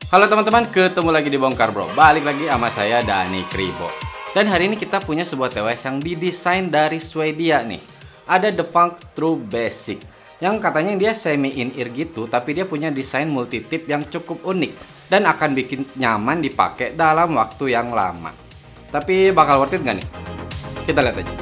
Halo teman-teman, ketemu lagi di Bongkar Bro. Balik lagi sama saya Dani Kribo. Dan hari ini kita punya sebuah TWS yang didesain dari Swedia nih. Ada The Funk True Basic, yang katanya dia semi in-ear gitu, tapi dia punya desain multi-tip yang cukup unik dan akan bikin nyaman dipakai dalam waktu yang lama. Tapi bakal worth it nggak nih? Kita lihat aja.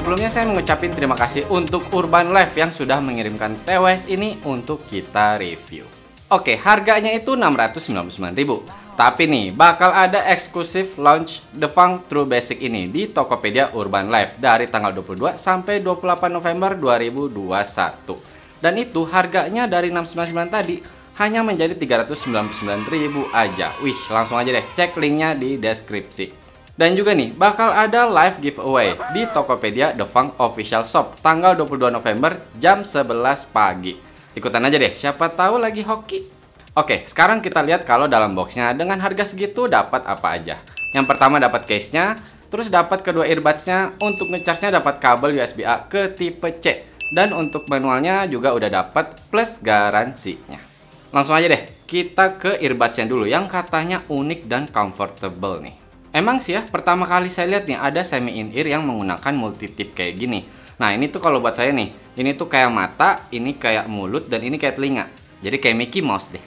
Sebelumnya saya mengucapkan terima kasih untuk Urban Life yang sudah mengirimkan TWS ini untuk kita review. Oke, harganya itu 699.000. Tapi nih, bakal ada eksklusif launch The Funk True Basic ini di Tokopedia Urban Life dari tanggal 22 sampai 28 November 2021. Dan itu harganya dari 699 tadi hanya menjadi 399.000 aja. Wih, langsung aja deh cek linknya di deskripsi. Dan juga nih, bakal ada live giveaway di Tokopedia The Funk Official Shop tanggal 22 November jam 11 pagi. Ikutan aja deh, siapa tahu lagi hoki. Oke, sekarang kita lihat kalau dalam boxnya dengan harga segitu dapat apa aja. Yang pertama dapat case-nya, terus dapat kedua earbuds-nya, untuk nge-charge-nya dapat kabel USB-A ke tipe C. Dan untuk manualnya juga udah dapat plus garansinya. Langsung aja deh, kita ke earbuds-nya dulu yang katanya unik dan comfortable nih. Emang sih ya, pertama kali saya lihat nih ada semi in-ear yang menggunakan multi-tip kayak gini. Nah ini tuh kalau buat saya nih, ini tuh kayak mata, ini kayak mulut, dan ini kayak telinga. Jadi kayak Mickey Mouse deh.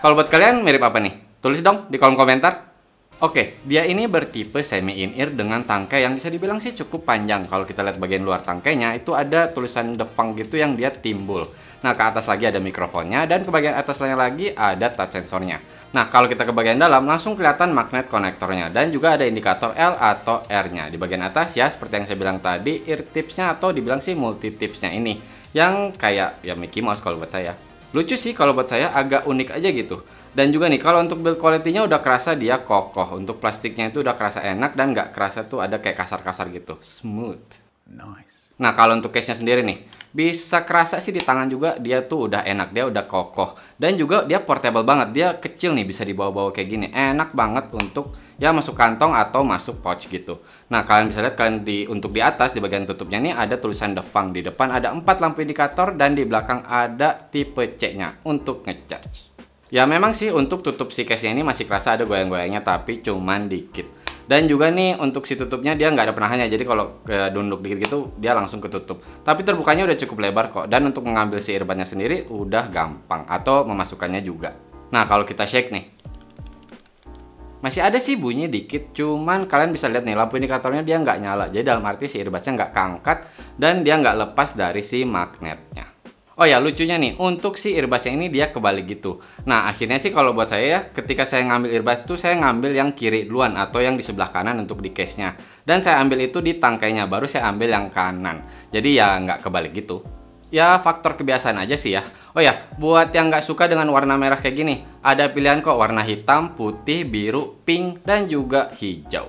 Kalau buat kalian mirip apa nih? Tulis dong di kolom komentar. Oke, dia ini bertipe semi in-ear dengan tangkai yang bisa dibilang sih cukup panjang. Kalau kita lihat bagian luar tangkainya, itu ada tulisan The Funk gitu yang dia timbul. Nah, ke atas lagi ada mikrofonnya, dan ke bagian atasnya lagi ada touch sensornya. Nah, kalau kita ke bagian dalam, langsung kelihatan magnet konektornya. Dan juga ada indikator L atau R-nya. Di bagian atas ya, seperti yang saya bilang tadi, ear tips-nya atau dibilang sih multi tips-nya ini. Yang kayak ya Mickey Mouse kalau buat saya. Lucu sih kalau buat saya, agak unik aja gitu. Dan juga nih, kalau untuk build quality-nya udah kerasa dia kokoh. Untuk plastiknya itu udah kerasa enak dan nggak kerasa tuh ada kayak kasar-kasar gitu. Smooth. Nice. Nah, kalau untuk case-nya sendiri nih, bisa kerasa sih di tangan juga dia tuh udah enak, dia udah kokoh. Dan juga dia portable banget, dia kecil nih, bisa dibawa-bawa kayak gini. Enak banget untuk ya masuk kantong atau masuk pouch gitu. Nah, kalian bisa lihat untuk di atas di bagian tutupnya nih ada tulisan The Funk. Di depan ada 4 lampu indikator dan di belakang ada tipe C-nya untuk ngecharge. Ya memang sih untuk tutup si case-nya ini masih kerasa ada goyang-goyangnya, tapi cuman dikit. Dan juga nih untuk si tutupnya dia nggak ada penahannya, jadi kalau kedunduk dikit gitu dia langsung ketutup. Tapi terbukanya udah cukup lebar kok, dan untuk mengambil si earbudnya sendiri udah gampang, atau memasukkannya juga. Nah kalau kita shake nih, masih ada sih bunyi dikit, cuman kalian bisa lihat nih lampu indikatornya dia nggak nyala. Jadi dalam arti si earbudnya nggak keangkat dan dia nggak lepas dari si magnetnya. Oh ya, lucunya nih, untuk si earbuds yang ini dia kebalik gitu. Nah, akhirnya sih kalau buat saya ya, ketika saya ngambil earbuds itu, saya ngambil yang kiri duluan atau yang di sebelah kanan untuk di case-nya. Dan saya ambil itu di tangkainya, baru saya ambil yang kanan. Jadi ya nggak kebalik gitu. Ya faktor kebiasaan aja sih ya. Oh ya, buat yang nggak suka dengan warna merah kayak gini, ada pilihan kok warna hitam, putih, biru, pink, dan juga hijau.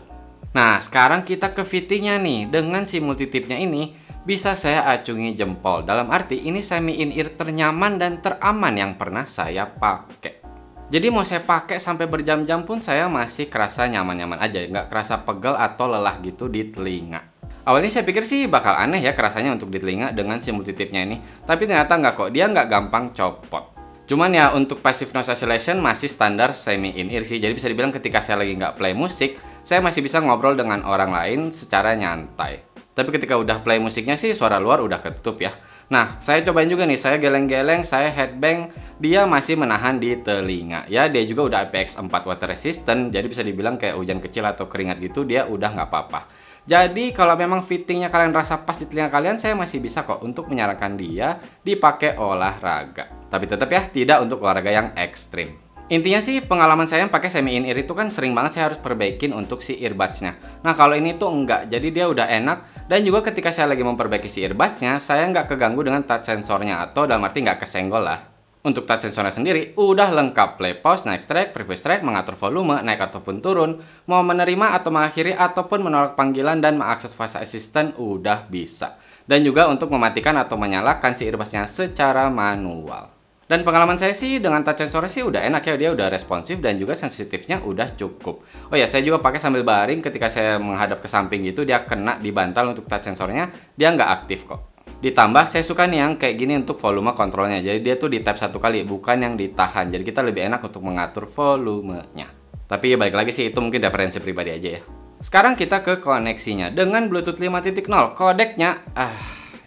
Nah, sekarang kita ke fittingnya nih. Dengan si multitipnya ini, bisa saya acungi jempol. Dalam arti ini semi in-ear ternyaman dan teraman yang pernah saya pakai. Jadi mau saya pakai sampai berjam-jam pun saya masih kerasa nyaman-nyaman aja, nggak kerasa pegel atau lelah gitu di telinga. Awalnya saya pikir sih bakal aneh ya kerasanya untuk di telinga dengan si multitipnya ini, tapi ternyata nggak kok, dia nggak gampang copot. Cuman ya untuk passive noise cancellation masih standar semi in-ear sih, jadi bisa dibilang ketika saya lagi nggak play musik, saya masih bisa ngobrol dengan orang lain secara nyantai. Tapi ketika udah play musiknya sih suara luar udah ketutup ya. Nah, saya cobain juga nih, saya geleng-geleng, saya headbang, dia masih menahan di telinga. Ya, dia juga udah IPX4 water resistant, jadi bisa dibilang kayak hujan kecil atau keringat gitu, dia udah nggak apa-apa. Jadi kalau memang fittingnya kalian rasa pas di telinga kalian, saya masih bisa kok untuk menyarankan dia dipakai olahraga. Tapi tetap ya, tidak untuk olahraga yang ekstrim. Intinya sih pengalaman saya yang pakai semi in-ear itu kan sering banget saya harus perbaikin untuk si earbuds-nya. Nah kalau ini tuh enggak, jadi dia udah enak. Dan juga ketika saya lagi memperbaiki si earbuds-nya, saya nggak keganggu dengan touch sensornya, atau dalam arti nggak kesenggol lah. Untuk touch sensornya sendiri udah lengkap, play, pause, naik track, previous track, mengatur volume, naik ataupun turun, mau menerima atau mengakhiri ataupun menolak panggilan dan mengakses voice assistant udah bisa. Dan juga untuk mematikan atau menyalakan si earbuds-nya secara manual. Dan pengalaman saya sih dengan touch sensor sih udah enak ya, dia udah responsif dan juga sensitifnya udah cukup. Oh ya, saya juga pakai sambil baring ketika saya menghadap ke samping gitu, dia kena di bantal untuk touch sensornya, dia nggak aktif kok. Ditambah saya suka nih yang kayak gini untuk volume kontrolnya, jadi dia tuh di tap satu kali, bukan yang ditahan, jadi kita lebih enak untuk mengatur volumenya. Tapi ya balik lagi sih, itu mungkin referensi pribadi aja ya. Sekarang kita ke koneksinya, dengan Bluetooth 5.0, kodeknya,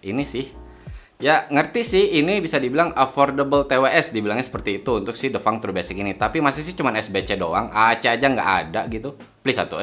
ini sih ya, ngerti sih, ini bisa dibilang affordable TWS, dibilangnya seperti itu untuk si Defang True Basic ini. Tapi masih sih cuman SBC doang, AC aja nggak ada gitu. Please atuh,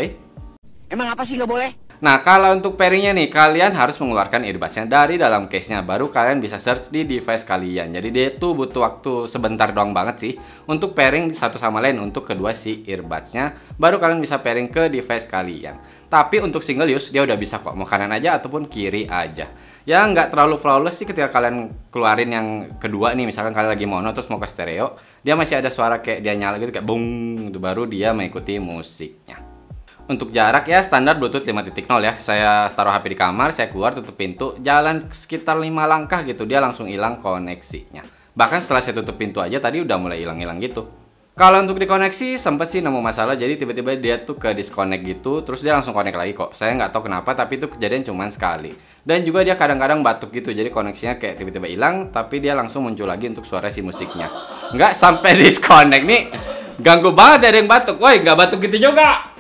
Emang apa sih nggak boleh? Nah, kalau untuk pairingnya nih, kalian harus mengeluarkan earbudsnya dari dalam case-nya. Baru kalian bisa search di device kalian. Jadi dia tuh butuh waktu sebentar doang banget sih untuk pairing satu sama lain untuk kedua si earbudsnya. Baru kalian bisa pairing ke device kalian. Tapi untuk single use, dia udah bisa kok. Mau kanan aja ataupun kiri aja. Ya, nggak terlalu flawless sih ketika kalian keluarin yang kedua nih. Misalkan kalian lagi mono terus mau ke stereo. Dia masih ada suara kayak dia nyala gitu, kayak bung. Itu baru dia mengikuti musiknya. Untuk jarak ya standar Bluetooth 5.0 ya. Saya taruh HP di kamar, saya keluar tutup pintu, jalan sekitar 5 langkah gitu dia langsung hilang koneksinya. Bahkan setelah saya tutup pintu aja tadi udah mulai hilang-hilang gitu. Kalau untuk dikoneksi sempet sih nemu masalah, jadi tiba-tiba dia tuh ke disconnect gitu, terus dia langsung connect lagi kok. Saya nggak tahu kenapa, tapi itu kejadian cuman sekali. Dan juga dia kadang-kadang batuk gitu, jadi koneksinya kayak tiba-tiba hilang, tapi dia langsung muncul lagi untuk suara si musiknya. Nggak sampai disconnect nih, ganggu banget ada yang batuk. Woi, nggak batuk gitu juga.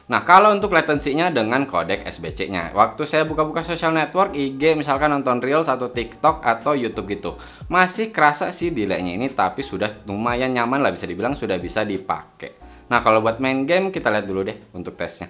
Nah, kalau untuk latensinya dengan kodek SBC-nya, waktu saya buka-buka social network, IG, misalkan nonton Reels atau TikTok atau YouTube gitu, masih kerasa sih delay-nya ini, tapi sudah lumayan nyaman lah, bisa dibilang sudah bisa dipakai. Nah, kalau buat main game, kita lihat dulu deh untuk tesnya.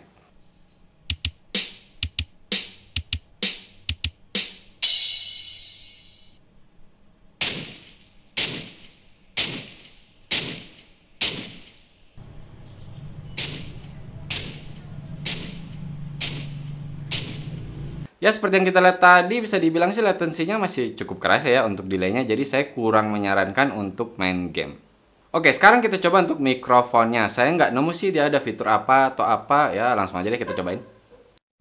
Ya seperti yang kita lihat tadi, bisa dibilang sih latensinya masih cukup keras ya untuk delaynya, jadi saya kurang menyarankan untuk main game. Oke, sekarang kita coba untuk mikrofonnya. Saya nggak nemu sih dia ada fitur apa atau apa, ya langsung aja deh kita cobain.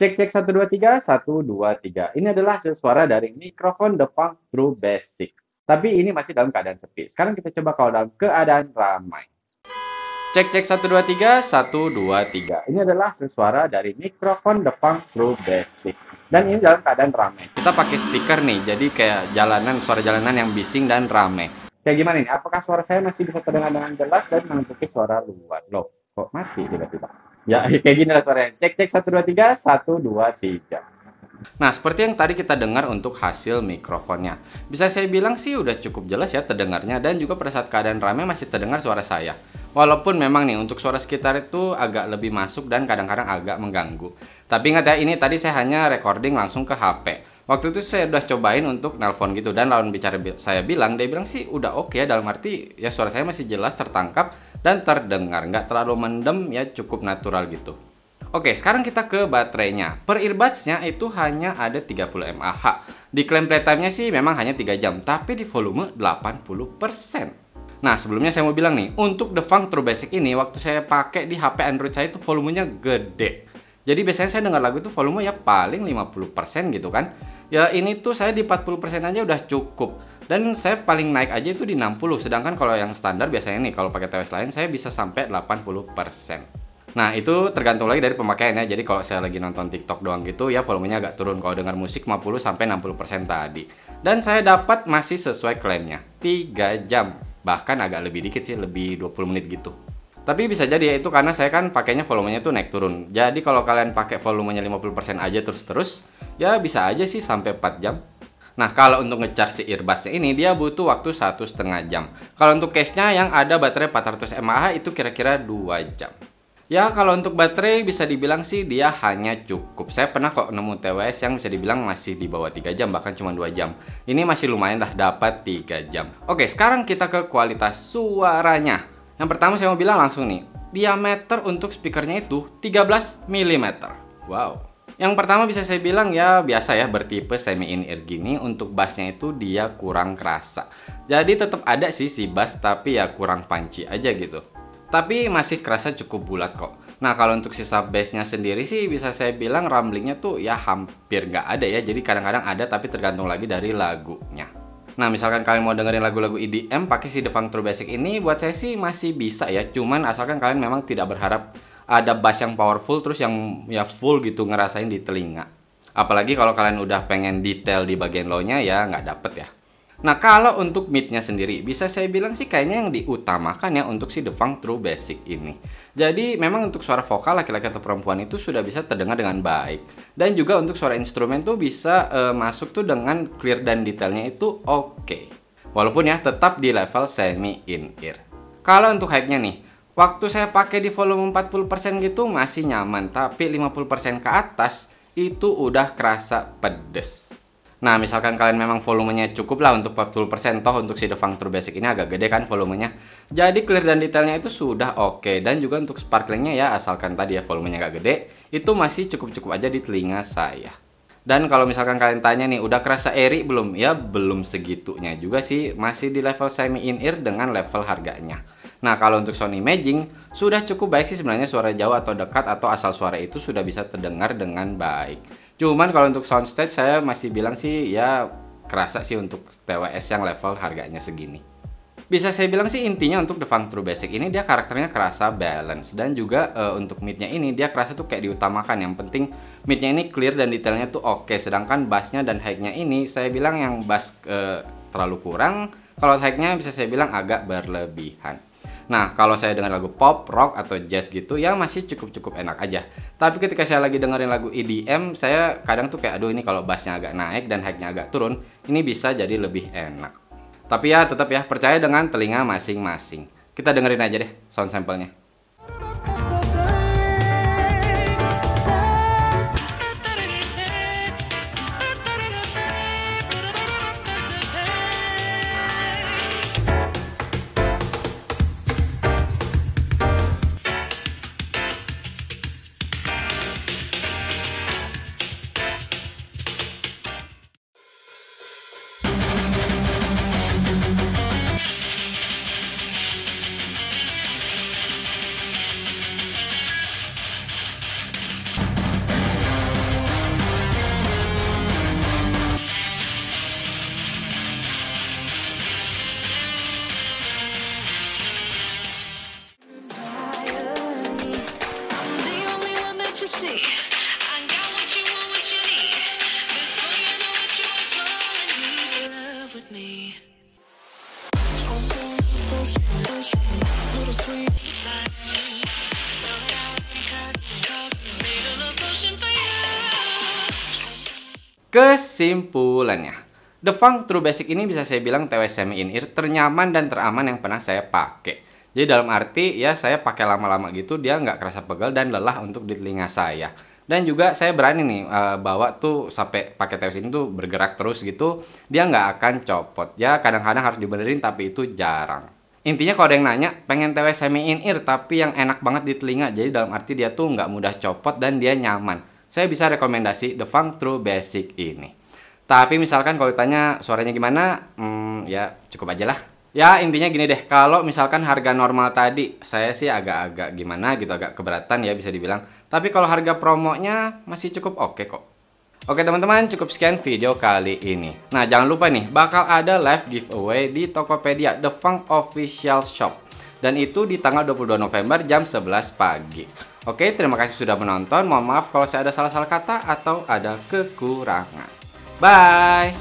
Cek cek 1 2 3 1 2 3. Ini adalah hasil suara dari mikrofon Defang True Basic. Tapi ini masih dalam keadaan sepi. Sekarang kita coba kalau dalam keadaan ramai. Cek cek 1 2 3 1 2 3. Ini adalah hasil suara dari mikrofon Defang True Basic. Dan ini dalam keadaan ramai. Kita pakai speaker nih, jadi kayak jalanan, suara jalanan yang bising dan ramai. Kayak gimana nih? Apakah suara saya masih bisa terdengar dengan jelas dan menutupi suara luar? Loh, kok mati tiba-tiba? Ya, kayak gini lah suaranya. Cek cek 1 2 3 1 2 3. Nah, seperti yang tadi kita dengar untuk hasil mikrofonnya. Bisa saya bilang sih udah cukup jelas ya terdengarnya, dan juga pada saat keadaan ramai masih terdengar suara saya. Walaupun memang nih untuk suara sekitar itu agak lebih masuk dan kadang-kadang agak mengganggu. Tapi ingat ya, ini tadi saya hanya recording langsung ke HP. Waktu itu saya udah cobain untuk nelpon gitu, dan lawan bicara saya bilang, dia bilang sih udah oke, dalam arti ya suara saya masih jelas tertangkap dan terdengar, nggak terlalu mendem ya, cukup natural gitu. Oke, sekarang kita ke baterainya. Per earbuds-nya itu hanya ada 30 mAh. Di klaim playtime-nya sih memang hanya 3 jam, tapi di volume 80%. Nah, sebelumnya saya mau bilang nih, untuk Defang True Basic ini, waktu saya pakai di HP Android saya itu volumenya gede. Jadi biasanya saya dengar lagu itu volume ya paling 50% gitu kan. Ya ini tuh saya di 40% aja udah cukup. Dan saya paling naik aja itu di 60. Sedangkan kalau yang standar biasanya nih, kalau pakai TWS lain, saya bisa sampai 80%. Nah, itu tergantung lagi dari pemakaiannya. Jadi kalau saya lagi nonton TikTok doang gitu, ya volumenya agak turun. Kalau dengar musik 50-60% tadi. Dan saya dapat masih sesuai klaimnya, 3 jam. Bahkan agak lebih dikit sih, lebih 20 menit gitu. Tapi bisa jadi ya itu karena saya kan pakainya volumenya tuh naik turun. Jadi kalau kalian pakai volumenya 50% aja terus-terus, ya bisa aja sih sampai 4 jam. Nah, kalau untuk ngecharge si earbuds-nya ini, dia butuh waktu 1,5 jam. Kalau untuk case-nya yang ada baterai 400 mAh itu kira-kira 2 jam. Ya, kalau untuk baterai bisa dibilang sih dia hanya cukup. Saya pernah kok nemu TWS yang bisa dibilang masih di bawah 3 jam, bahkan cuma 2 jam. Ini masih lumayan lah, dapat 3 jam. Oke, sekarang kita ke kualitas suaranya. Yang pertama saya mau bilang langsung nih, diameter untuk speakernya itu 13 mm. Wow. Yang pertama bisa saya bilang ya biasa ya, bertipe semi in-ear gini, untuk bassnya itu dia kurang kerasa. Jadi tetap ada sih si bass, tapi ya kurang punchy aja gitu. Tapi masih kerasa cukup bulat kok. Nah, kalau untuk sisa bassnya sendiri sih bisa saya bilang rumblingnya tuh ya hampir nggak ada ya. Jadi kadang-kadang ada, tapi tergantung lagi dari lagunya. Nah, misalkan kalian mau dengerin lagu-lagu EDM pakai si Defang True Basic ini, buat saya sih masih bisa ya. Cuman asalkan kalian memang tidak berharap ada bass yang powerful terus yang ya full gitu ngerasain di telinga. Apalagi kalau kalian udah pengen detail di bagian low-nya ya nggak dapet ya. Nah, kalau untuk mid-nya sendiri, bisa saya bilang sih kayaknya yang diutamakan ya untuk si Defang True Basic ini. Jadi, memang untuk suara vokal laki-laki atau perempuan itu sudah bisa terdengar dengan baik. Dan juga untuk suara instrumen tuh bisa masuk tuh dengan clear dan detailnya itu oke. Walaupun ya tetap di level semi in-ear. Kalau untuk hype-nya nih, waktu saya pakai di volume 40% gitu masih nyaman. Tapi 50% ke atas itu udah kerasa pedes. Nah, misalkan kalian memang volumenya cukup lah untuk 40%, toh untuk si Defang True Basic ini agak gede kan volumenya. Jadi clear dan detailnya itu sudah oke. Dan juga untuk sparklingnya ya, asalkan tadi ya volumenya agak gede, itu masih cukup-cukup aja di telinga saya. Dan kalau misalkan kalian tanya nih, udah kerasa airy belum? Ya belum segitunya juga sih, masih di level semi in-ear dengan level harganya. Nah, kalau untuk sound imaging, sudah cukup baik sih sebenarnya, suara jauh atau dekat atau asal suara itu sudah bisa terdengar dengan baik. Cuman kalau untuk soundstage saya masih bilang sih ya kerasa sih untuk TWS yang level harganya segini. Bisa saya bilang sih intinya untuk Defang True Basic ini dia karakternya kerasa balance. Dan juga untuk midnya ini dia kerasa tuh kayak diutamakan. Yang penting midnya ini clear dan detailnya tuh oke. Sedangkan bassnya dan high-nya ini saya bilang yang bass terlalu kurang. Kalau high-nya bisa saya bilang agak berlebihan. Nah, kalau saya dengar lagu pop, rock, atau jazz gitu ya masih cukup-cukup enak aja. Tapi ketika saya lagi dengerin lagu EDM, saya kadang tuh kayak aduh ini kalau bassnya agak naik dan high-nya agak turun, ini bisa jadi lebih enak. Tapi ya tetap ya percaya dengan telinga masing-masing. Kita dengerin aja deh sound sampelnya. Kesimpulannya, Defang True Basic ini bisa saya bilang TWS semi in-ear ternyaman dan teraman yang pernah saya pakai. Jadi dalam arti ya saya pakai lama-lama gitu dia nggak kerasa pegal dan lelah untuk di telinga saya. Dan juga saya berani nih bawa tuh sampai pakai TWS ini tuh bergerak terus gitu, dia nggak akan copot. Ya kadang-kadang harus dibenerin tapi itu jarang. Intinya kalau ada yang nanya pengen TWS semi in-ear tapi yang enak banget di telinga, jadi dalam arti dia tuh nggak mudah copot dan dia nyaman, saya bisa rekomendasi Defang True Basic ini. Tapi misalkan kalau ditanya suaranya gimana, ya cukup aja lah. Ya intinya gini deh, kalau misalkan harga normal tadi, saya sih agak-agak gimana gitu, agak keberatan ya bisa dibilang. Tapi kalau harga promonya masih cukup oke kok. Oke teman-teman, cukup sekian video kali ini. Nah jangan lupa nih, bakal ada live giveaway di Tokopedia Defang Official Shop. Dan itu di tanggal 22 November jam 11 pagi. Oke, terima kasih sudah menonton. Mohon maaf kalau saya ada salah-salah kata atau ada kekurangan. Bye!